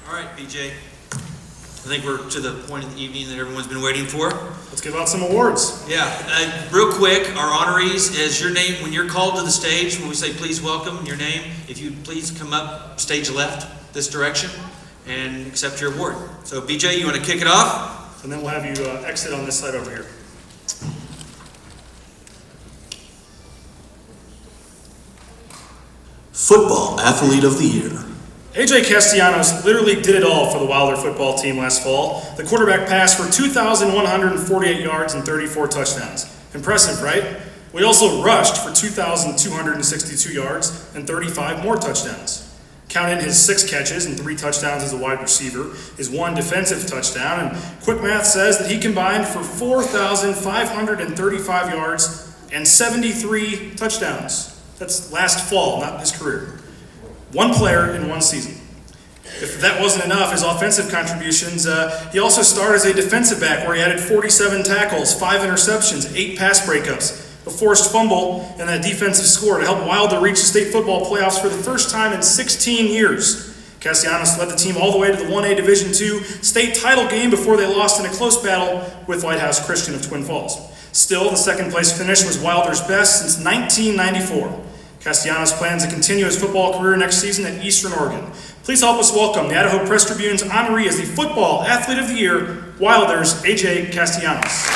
All right, BJ. I think we're to the point of the evening that everyone's been waiting for. Let's give out some awards. Yeah, real quick, our honorees, is your name, when you're called to the stage, when we say please welcome, your name, if you please come up stage left, this direction, and accept your award. So BJ, you want to kick it off? And then we'll have you exit on this side over here. Football Athlete of the Year. AJ Castellanos literally did it all for the Wilder football team last fall. The quarterback passed for 2,148 yards and 34 touchdowns. Impressive, right? We also rushed for 2,262 yards and 35 more touchdowns. Count in his 6 catches and 3 touchdowns as a wide receiver, his 1 defensive touchdown, and quick math says that he combined for 4,535 yards and 73 touchdowns. That's last fall, not his career. 1 player in 1 season. If that wasn't enough, his offensive contributions, he also started as a defensive back where he added 47 tackles, 5 interceptions, 8 pass breakups, a forced fumble, and a defensive score to help Wilder reach the state football playoffs for the first time in 16 years. Castellanos led the team all the way to the 1A Division II state title game before they lost in a close battle with Lighthouse Christian of Twin Falls. Still, the second place finish was Wilder's best since 1994. Castellanos plans to continue his football career next season at Eastern Oregon. Please help us welcome the Idaho Press-Tribune's honoree as the Football Athlete of the Year, Wilder's AJ Castellanos.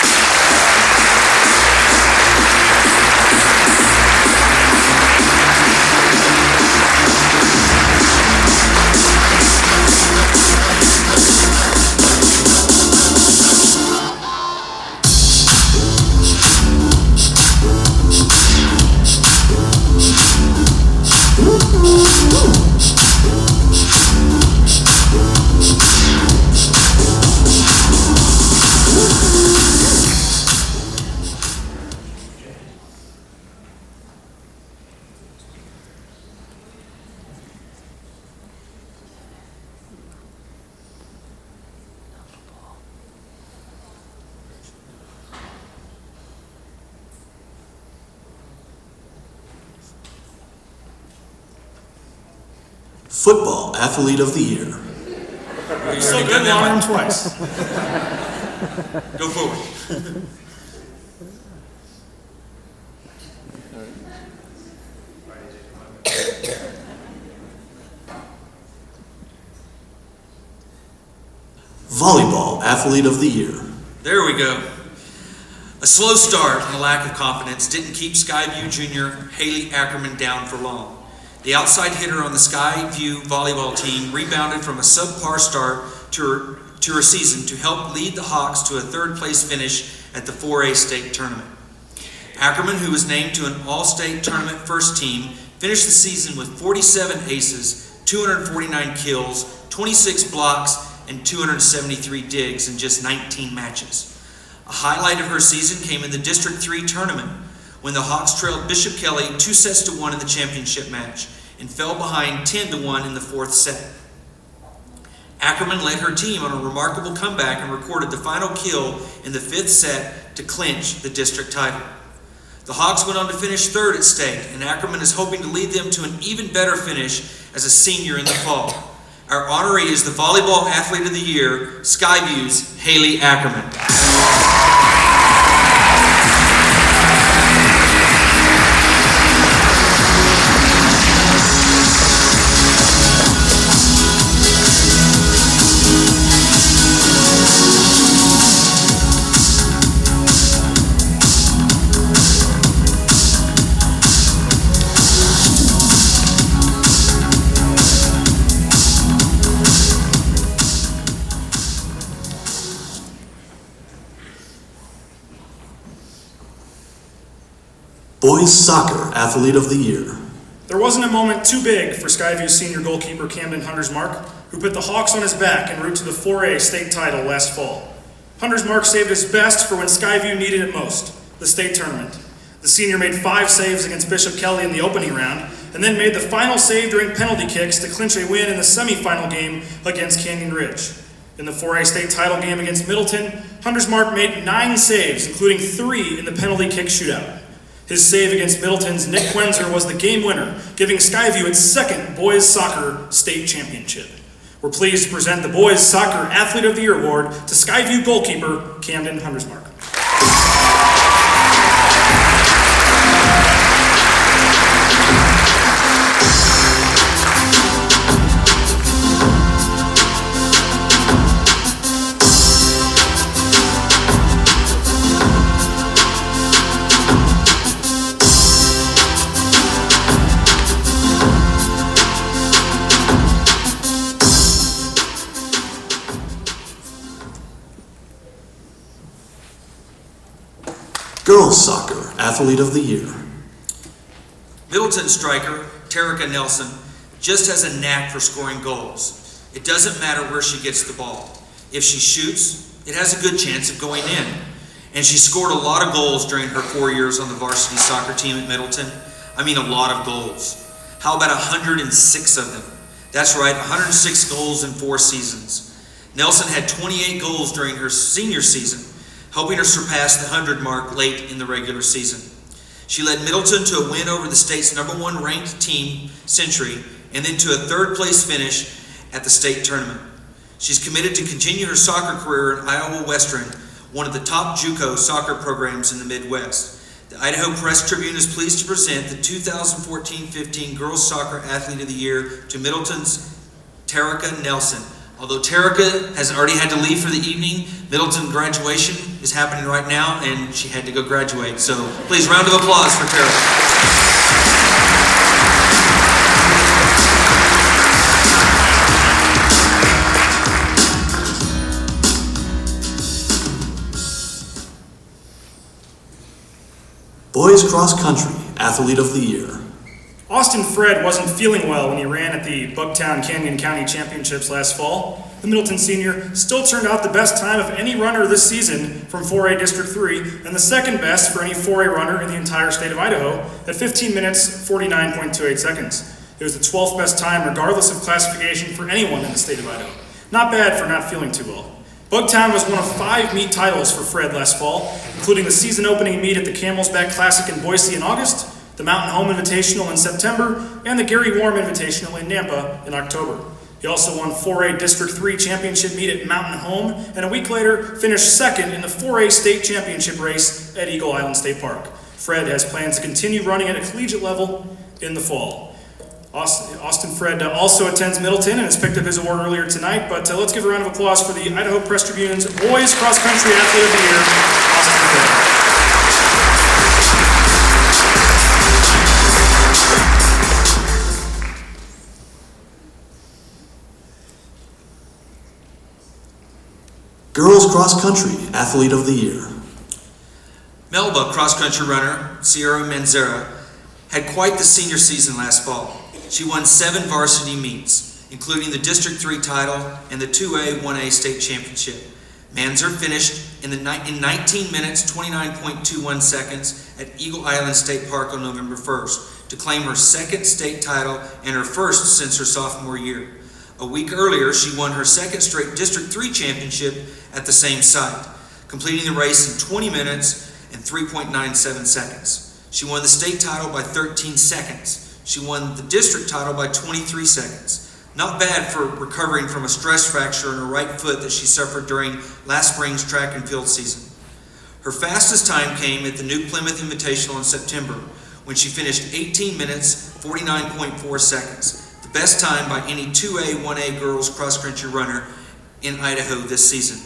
Football Athlete of the Year. You're so good, we'll honor him twice. Go forward. Volleyball Athlete of the Year. There we go. A slow start and a lack of confidence didn't keep Skyview Junior Haley Ackerman down for long. The outside hitter on the Skyview volleyball team rebounded from a subpar start to her season to help lead the Hawks to a 3rd place finish at the 4A state tournament. Ackerman, who was named to an all-state tournament first team, finished the season with 47 aces, 249 kills, 26 blocks, and 273 digs in just 19 matches. A highlight of her season came in the District 3 tournament when the Hawks trailed Bishop Kelly 2-1 in the championship match and fell behind 10-1 in the 4th set. Ackerman led her team on a remarkable comeback and recorded the final kill in the 5th set to clinch the district title. The Hawks went on to finish 3rd at state, and Ackerman is hoping to lead them to an even better finish as a senior in the fall. Our honoree is the Volleyball Athlete of the Year, Skyview's Haley Ackerman. Boys Soccer Athlete of the Year. There wasn't a moment too big for Skyview's senior goalkeeper Camden Huntersmark, who put the Hawks on his back en route to the 4A state title last fall. Huntersmark saved his best for when Skyview needed it most, the state tournament. The senior made 5 saves against Bishop Kelly in the opening round, and then made the final save during penalty kicks to clinch a win in the semifinal game against Canyon Ridge. In the 4A state title game against Middleton, Huntersmark made 9 saves, including 3 in the penalty kick shootout. His save against Middleton's Nick Quenzer was the game winner, giving Skyview its 2nd boys soccer state championship. We're pleased to present the Boys Soccer Athlete of the Year Award to Skyview goalkeeper Camden Huntersmark. Girls Soccer Athlete of the Year. Middleton striker Terica Nelson just has a knack for scoring goals. It doesn't matter where she gets the ball. If she shoots, it has a good chance of going in. And she scored a lot of goals during her 4 years on the varsity soccer team at Middleton. I mean, a lot of goals. How about 106 of them? That's right, 106 goals in 4 seasons. Nelson had 28 goals during her senior season, helping her surpass the 100 mark late in the regular season. She led Middleton to a win over the state's #1 ranked team, Century, and then to a 3rd place finish at the state tournament. She's committed to continue her soccer career in Iowa Western, one of the top JUCO soccer programs in the Midwest. The Idaho Press-Tribune is pleased to present the 2014-15 Girls Soccer Athlete of the Year to Middleton's Terica Nelson. Although Terica has already had to leave for the evening, Middleton graduation is happening right now, and she had to go graduate. So please, round of applause for Terica. Boys Cross Country Athlete of the Year. Austin Fred wasn't feeling well when he ran at the Bucktown Canyon County Championships last fall. The Middleton senior still turned out the best time of any runner this season from 4A District 3 and the second best for any 4A runner in the entire state of Idaho at 15 minutes, 49.28 seconds. It was the 12th best time regardless of classification for anyone in the state of Idaho. Not bad for not feeling too well. Bucktown was one of 5 meet titles for Fred last fall, including the season opening meet at the Camel's Back Classic in Boise in August, the Mountain Home Invitational in September, and the Gary Warm Invitational in Nampa in October. He also won 4A District 3 championship meet at Mountain Home, and a week later finished second in the 4A state championship race at Eagle Island State Park. Fred has plans to continue running at a collegiate level in the fall. Austin Fred also attends Middleton and has picked up his award earlier tonight, but let's give a round of applause for the Idaho Press-Tribune's Boys Cross Country Athlete of the Year, Austin Fred. Girls Cross Country Athlete of the Year. Melba cross-country runner Sierra Manzera had quite the senior season last fall. She won 7 varsity meets, including the District 3 title and the 2A 1A state championship. Manzer finished in 19 minutes, 29.21 seconds at Eagle Island State Park on November 1st to claim her 2nd state title and her 1st since her sophomore year. A week earlier, she won her 2nd straight District 3 championship at the same site, completing the race in 20 minutes and 3.97 seconds. She won the state title by 13 seconds. She won the district title by 23 seconds. Not bad for recovering from a stress fracture in her right foot that she suffered during last spring's track and field season. Her fastest time came at the New Plymouth Invitational in September, when she finished 18 minutes, 49.4 seconds. The best time by any 2A, 1A girls cross-country runner in Idaho this season.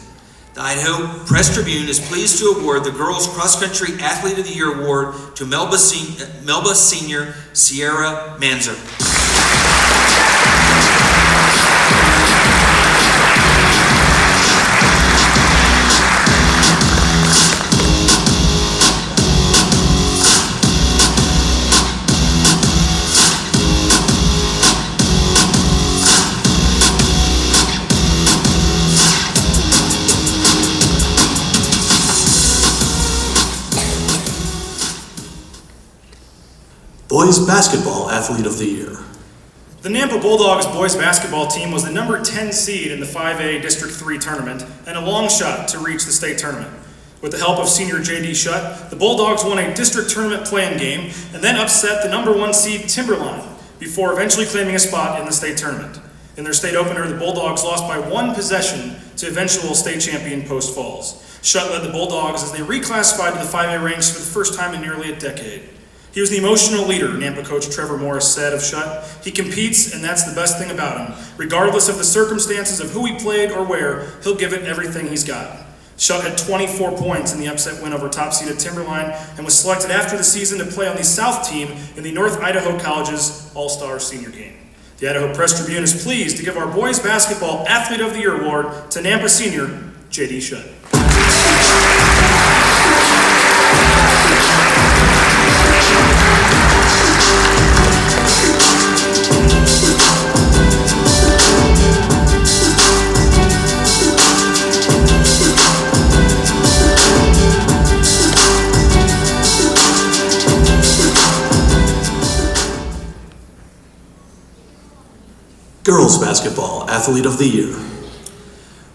The Idaho Press-Tribune is pleased to award the Girls Cross-Country Athlete of the Year Award to Melba Senior Sierra Manzer. Boys Basketball Athlete of the Year. The Nampa Bulldogs boys basketball team was the number 10 seed in the 5A District 3 tournament and a long shot to reach the state tournament. With the help of senior J.D. Shutt, the Bulldogs won a district tournament play-in game and then upset the number 1 seed Timberline before eventually claiming a spot in the state tournament. In their state opener, the Bulldogs lost by 1 possession to eventual state champion Post Falls. Shutt led the Bulldogs as they reclassified to the 5A ranks for the first time in nearly a decade. He was the emotional leader, Nampa coach Trevor Morris said of Shutt. He competes, and that's the best thing about him. Regardless of the circumstances of who he played or where, he'll give it everything he's got. Shutt had 24 points in the upset win over top-seeded Timberline and was selected after the season to play on the South team in the North Idaho College's All-Star Senior Game. The Idaho Press-Tribune is pleased to give our Boys Basketball Athlete of the Year award to Nampa senior J.D. Shutt. Girls Basketball Athlete of the Year.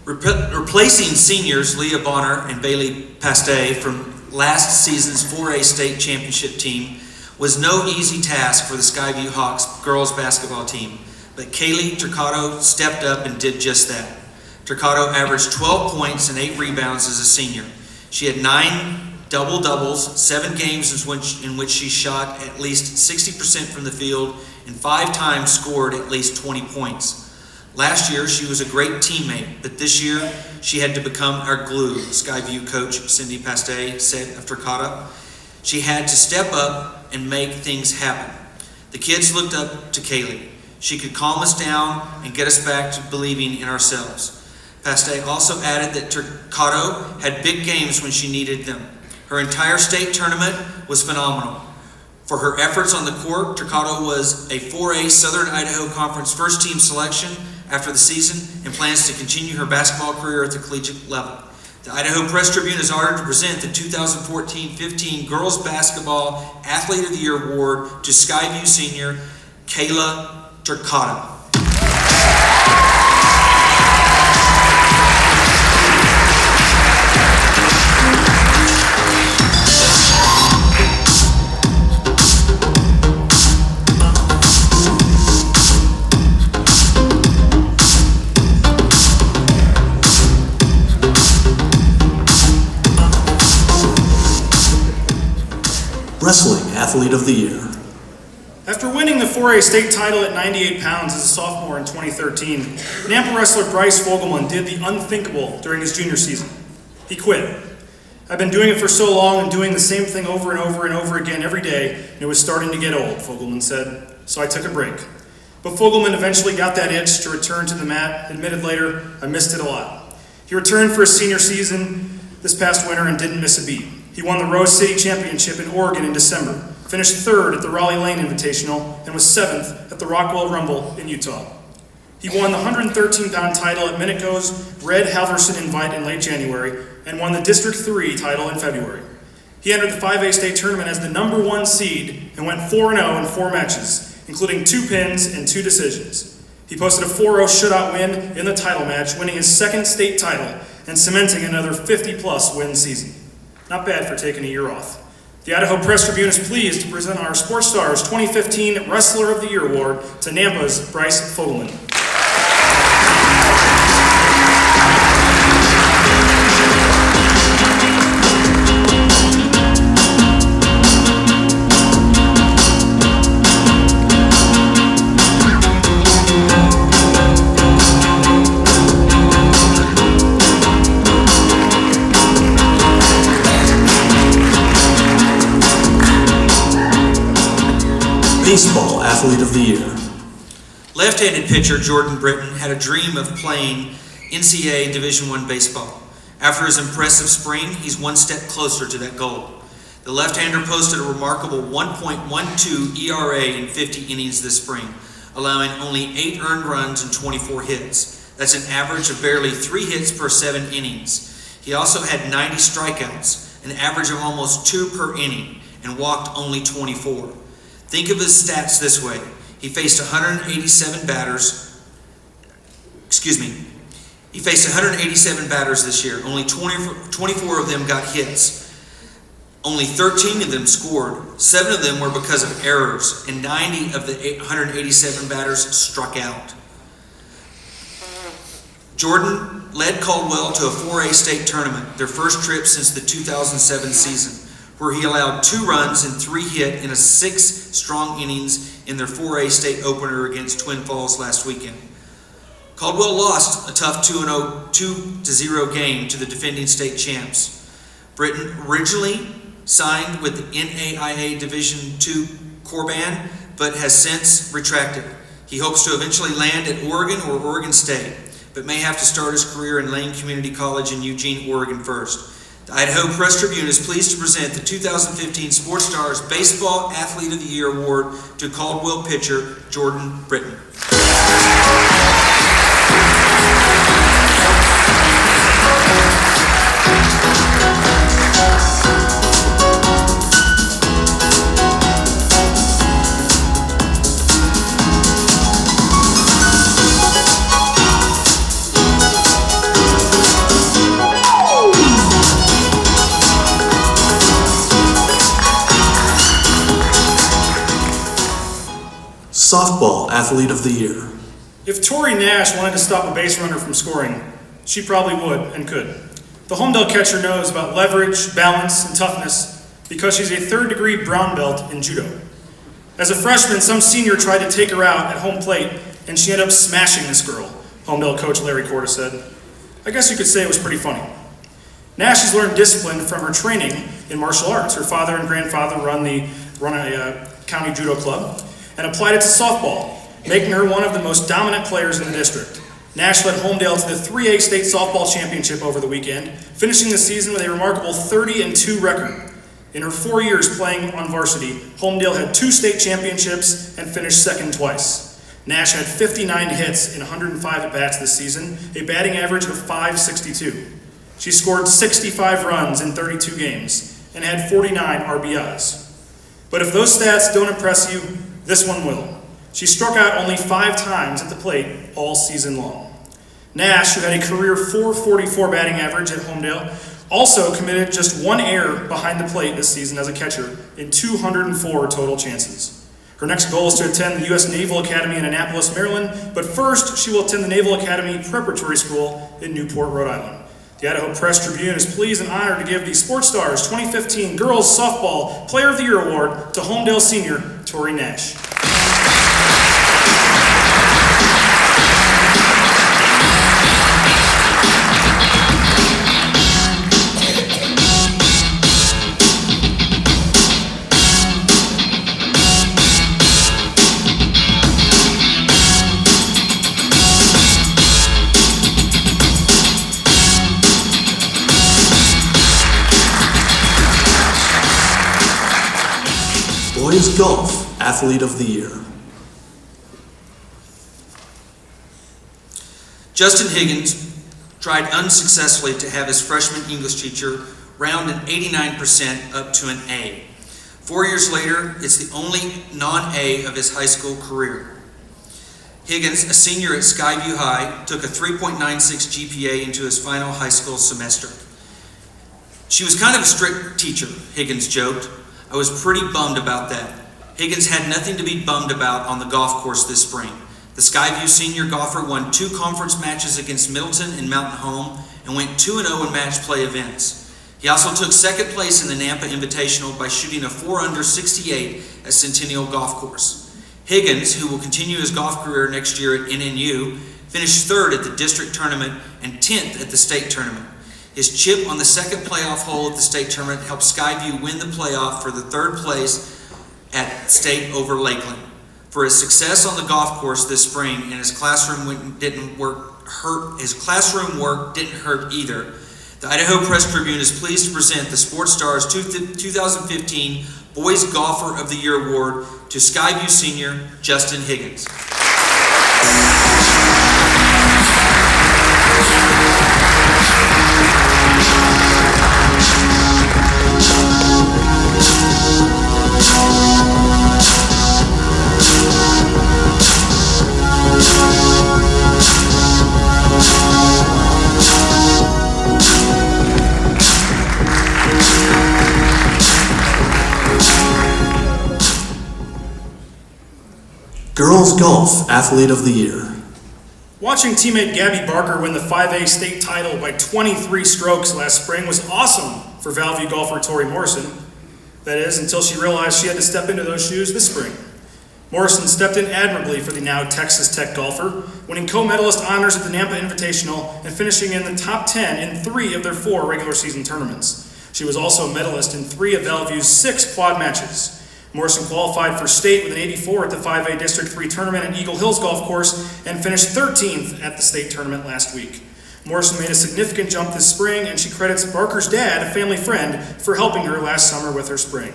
Replacing seniors Leah Bonner and Bailey Pastay from last season's 4A state championship team was no easy task for the Skyview Hawks girls basketball team, but Kaylee Turcotto stepped up and did just that. Turcotto averaged 12 points and 8 rebounds as a senior. She had 9 double-doubles, 7 games in which she shot at least 60% from the field and 5 times scored at least 20 points. Last year, she was a great teammate, but this year, she had to become our glue, Skyview coach Cindy Pastay said of Turcotto. She had to step up and make things happen. The kids looked up to Kaylee. She could calm us down and get us back to believing in ourselves. Pastay also added that Turcotto had big games when she needed them. Her entire state tournament was phenomenal. For her efforts on the court, Turcotto was a 4A Southern Idaho Conference first team selection after the season and plans to continue her basketball career at the collegiate level. The Idaho Press-Tribune is honored to present the 2014-15 Girls Basketball Athlete of the Year Award to Skyview senior Kayla Turcotto. Wrestling Athlete of the Year. After winning the 4A state title at 98 pounds as a sophomore in 2013, Nampa wrestler Bryce Fogelman did the unthinkable during his junior season. He quit. "I've been doing it for so long and doing the same thing over and over and over again every day, and it was starting to get old," Fogelman said, "so I took a break." But Fogelman eventually got that itch to return to the mat, admitted later, "I missed it a lot." He returned for his senior season this past winter and didn't miss a beat. He won the Rose City Championship in Oregon in December, finished 3rd at the Raleigh Lane Invitational, and was 7th at the Rockwell Rumble in Utah. He won the 113-pound title at Minico's Red Halverson Invite in late January and won the District 3 title in February. He entered the 5A state tournament as the number 1 seed and went 4-0 in 4 matches, including 2 pins and 2 decisions. He posted a 4-0 shutout win in the title match, winning his 2nd state title and cementing another 50-plus win season. Not bad for taking a year off. The Idaho Press-Tribune is pleased to present our Sports Stars 2015 Wrestler of the Year Award to Nampa's Bryce Fogelman. Baseball Athlete of the Year. Left-handed pitcher Jordan Britton had a dream of playing NCAA Division I baseball. After his impressive spring, he's one step closer to that goal. The left-hander posted a remarkable 1.12 ERA in 50 innings this spring, allowing only 8 earned runs and 24 hits. That's an average of barely 3 hits per 7 innings. He also had 90 strikeouts, an average of almost 2 per inning, and walked only 24. Think of his stats this way. He faced 187 batters. He faced 187 batters this year. Only 24 of them got hits. Only 13 of them scored. 7 of them were because of errors, and 90 of the 187 batters struck out. Jordan led Caldwell to a 4A state tournament, their first trip since the 2007 season, where he allowed 2 runs and 3 hit in a 6 strong innings in their 4A state opener against Twin Falls last weekend. Caldwell lost a tough 2-0 game to the defending state champs. Britton originally signed with the NAIA Division II Corban, but has since retracted. He hopes to eventually land at Oregon or Oregon State, but may have to start his career in Lane Community College in Eugene, Oregon first. The Idaho Press-Tribune is pleased to present the 2015 Sports Stars Baseball Athlete of the Year Award to Caldwell pitcher Jordan Britton. Softball Athlete of the Year. If Tori Nash wanted to stop a base runner from scoring, she probably would and could. The Homedale catcher knows about leverage, balance, and toughness because she's a 3rd-degree brown belt in judo. As a freshman, some senior tried to take her out at home plate, and she ended up smashing this girl, Homedale coach Larry Corda said. I guess you could say it was pretty funny. Nash has learned discipline from her training in martial arts. Her father and grandfather run a county judo club, and applied it to softball, making her one of the most dominant players in the district. Nash led Homedale to the 3A state softball championship over the weekend, finishing the season with a remarkable 30-2 record. In her 4 years playing on varsity, Homedale had 2 state championships and finished second twice. Nash had 59 hits in 105 at-bats this season, a batting average of .562. She scored 65 runs in 32 games and had 49 RBIs. But if those stats don't impress you, this one will. She struck out only 5 times at the plate all season long. Nash, who had a career .444 batting average at Homedale, also committed just 1 error behind the plate this season as a catcher in 204 total chances. Her next goal is to attend the U.S. Naval Academy in Annapolis, Maryland, but first she will attend the Naval Academy Preparatory School in Newport, Rhode Island. The Idaho Press-Tribune is pleased and honored to give the Sports Stars 2015 Girls Softball Player of the Year Award to Homedale senior Tori Nash. Boys Golf Athlete of the Year. Justin Higgins tried unsuccessfully to have his freshman English teacher round an 89% up to an A. 4 years later, it's the only non-A of his high school career. Higgins, a senior at Skyview High, took a 3.96 GPA into his final high school semester. She was kind of a strict teacher, Higgins joked. I was pretty bummed about that. Higgins had nothing to be bummed about on the golf course this spring. The Skyview senior golfer won 2 conference matches against Middleton and Mountain Home and went 2-0 in match play events. He also took second place in the Nampa Invitational by shooting a 4-under 68 at Centennial Golf Course. Higgins, who will continue his golf career next year at NNU, finished 3rd at the district tournament and 10th at the state tournament. His chip on the second playoff hole at the state tournament helped Skyview win the playoff for the 3rd place at state over Lakeland. For his success on the golf course this spring and his classroom work didn't hurt either. The Idaho Press-Tribune is pleased to present the Sports Stars 2015 Boys Golfer of the Year Award to Skyview senior Justin Higgins. Girls Golf Athlete of the Year. Watching teammate Gabby Barker win the 5A state title by 23 strokes last spring was awesome for Valley View golfer Tori Morrison. That is, until she realized she had to step into those shoes this spring. Morrison stepped in admirably for the now Texas Tech golfer, winning co-medalist honors at the Nampa Invitational and finishing in the top 10 in 3 of their 4 regular season tournaments. She was also a medalist in 3 of Valley View's 6 quad matches. Morrison qualified for state with an 84 at the 5A District 3 tournament at Eagle Hills Golf Course and finished 13th at the state tournament last week. Morrison made a significant jump this spring, and she credits Barker's dad, a family friend, for helping her last summer with her spring.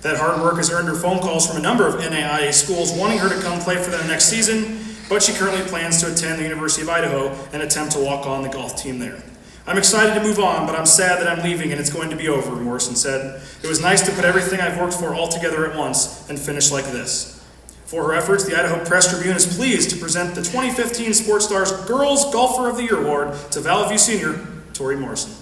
That hard work has earned her phone calls from a number of NAIA schools wanting her to come play for them next season, but she currently plans to attend the University of Idaho and attempt to walk on the golf team there. I'm excited to move on, but I'm sad that I'm leaving and it's going to be over, Morrison said. It was nice to put everything I've worked for all together at once and finish like this. For her efforts, the Idaho Press-Tribune is pleased to present the 2015 Sports Stars Girls Golfer of the Year Award to Valley View senior Tori Morrison.